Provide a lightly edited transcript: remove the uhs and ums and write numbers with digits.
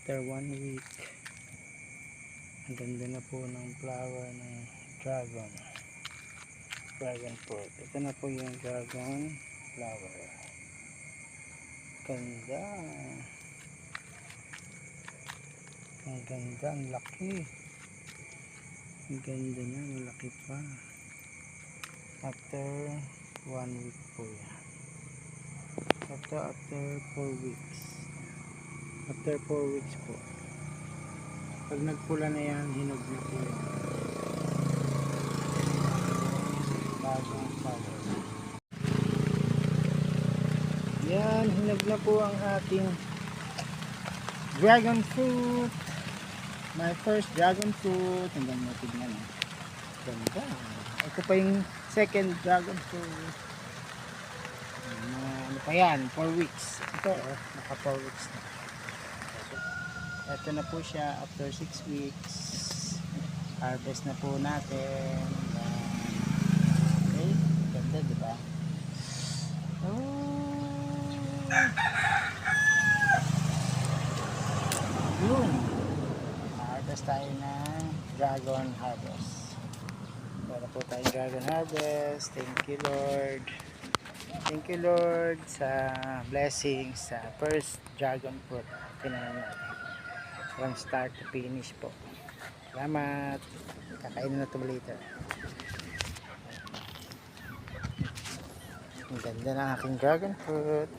after 1 week, ang ganda na po ng flower ng dragon fruit. Ito na po yung dragon flower. Ganda, ang ganda, ang laki, ang ganda niya, malaki pa. After 1 week po yan. After 4 weeks. After 4 weeks po. Pag nagpula na yan, hinog na po yan. Bagong flower. Yan, hinog na po ang ating dragon fruit. My first dragon fruit. Hanggang mo tignan. Ganda. Ito pa yung second dragon fruit. Ano pa yan? 4 weeks. Ito, naka 4 weeks na. Ito na po siya after 6 weeks. Harvest na po natin. Okay, ganda diba? Oh, yun. Harvest tayo ng dragon harvest. Wala po tayong dragon harvest. Thank you Lord. Thank you Lord sa blessings sa first dragon fruit. Tinanan natin. From start to finish po. Salamat. Kakainin na ito later. Ang ganda ng aking dragon fruit.